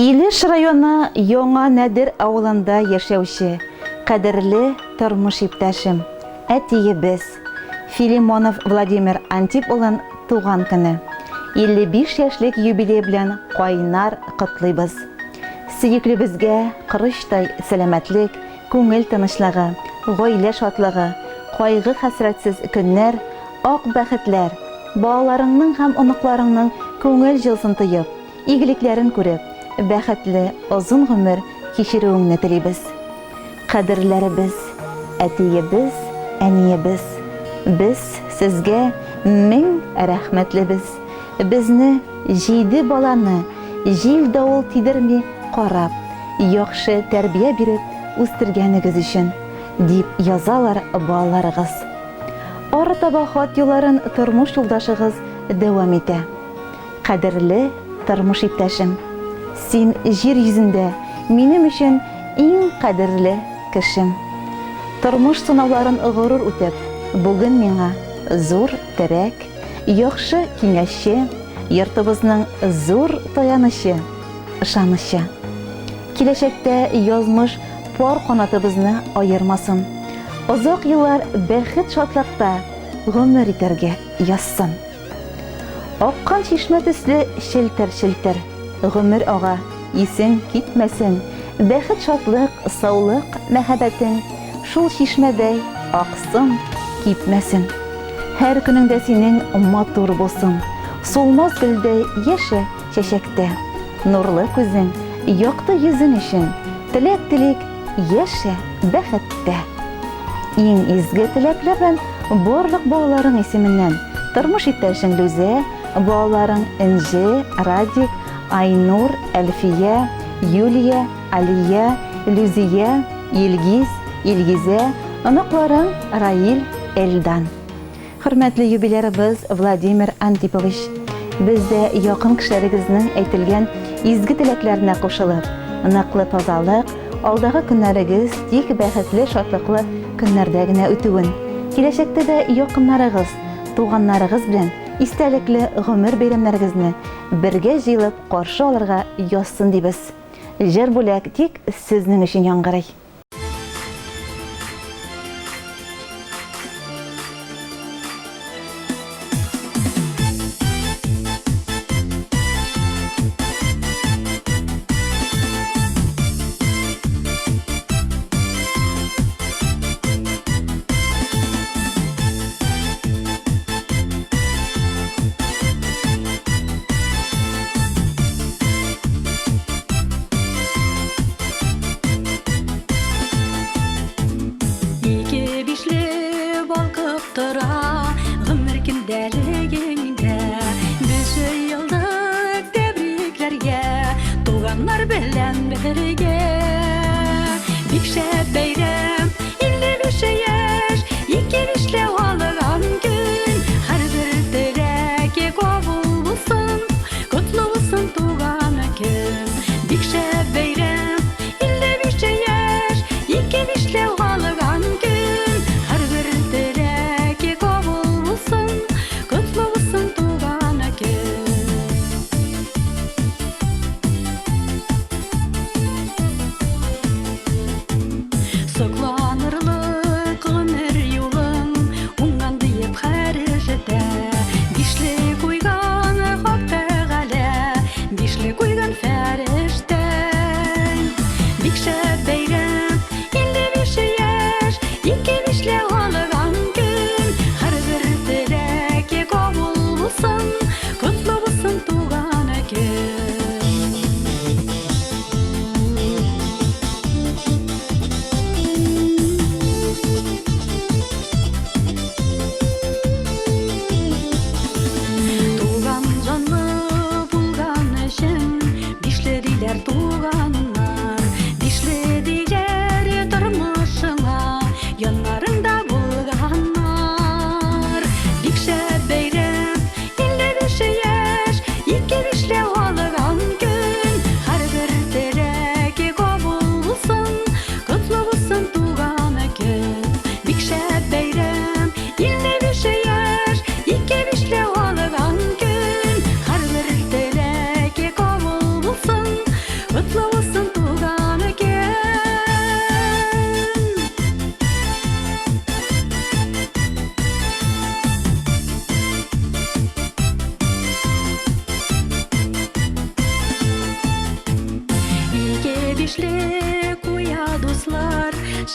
Илеш районы Яңа Нәдер авылында яшәүче кадерле тормыш иптәшем, әтиебез Филимонов Владимир Антип улын туган көне. 55 яшьлек юбилей белән кайнар котлыйбыз. Сөеклебезгә кырыштай сәламәтлек, күңел тынычлыгы, гаилә шатлыгы, кайгы хәсрәтсез көннәр, ак бәхетләр, балаларыңның һәм оныкларыңның күңел җылысын тоеп, игелекләрен күреп, бәхетле озын гомер кичерүеңне телибез. Кадерләребез, әтиебез, әниебез, без сезгә мең рәхмәтлебез. Безне 7 баланы җил давыл тидерми карап, яхшы тәрбия биреп үстергәнегез өчен, дип язалар балаларыгыз. Арытаба хат юлларын тормыш юлдашыгыз дәвам итә. Кадерле тормыш иптәшем, син җир йөзендә минем өчен иң кадерле кешем. Тормыш сынауларын горур үтеп, бүген миңа зур терәк, яхшы киңәшче, йортыбызның зур таянычы, ышанычы. Киләчәктә язмыш пар канатыбызны аермасын. Озак еллар бәхет шатлыкта гомер итәргә язсын. Аккан чишмә төсле челтер-челтер гомер ага, исең китмәсен. Бәхет шатлык, саулык, мәхәббәтең шул чишмәдәй аксын, кипмәсен. Һәр көнеңдә синең матур булсын. Сулмас гөлдәй яшә чәчәктә. Нурлы күзең, якты йөзең өчен теләк-телик яшә бәхеттә. Иң изге теләкләр белән барлык балаларың исеменнән тормыш иптәшең Лүзә, балаларың Энҗе, Радик, Айнур, Әлфия, Юлия, Алия, Лүзия, Илгиз, Илгизә, оныкларың Раил, Эльдан. Хөрмәтле юбилярыбыз Владимир Антипович, бездә якын кешеләрегезнең әйтелгән изге теләкләренә кушылып, ныклы тазалык, алдагы көннәрегез тик бәхетле, шатлыклы көннәрдә генә үтүен, киләчәктә дә якыннарыгыз, туганнарыгыз белән истәлекле гомер бәйрәмнәрегезне бергә җыелып каршы алырга язсын дибез. Җыр бүләк тик сезнең өчен яңгырый.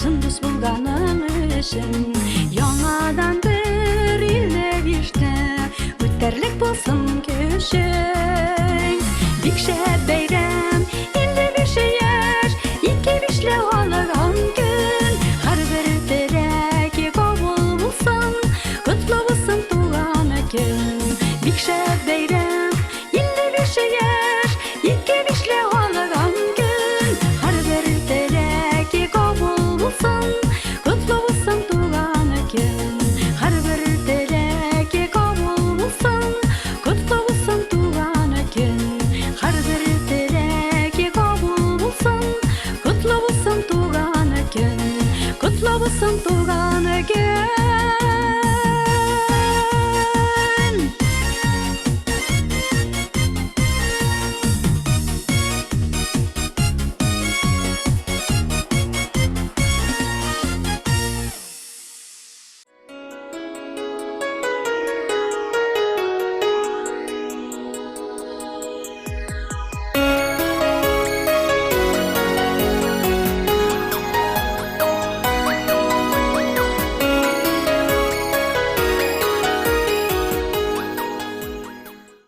Чын дус булганың өчен. Яңадан бер илне иште, үтәрлек булсын көчең. Бик шәп бәйрәм, 55 яшь, 2-5 алган көн. Һәрбер теләге кабул булсын, котлы булсын туган көн. Бик шәп бәйрәм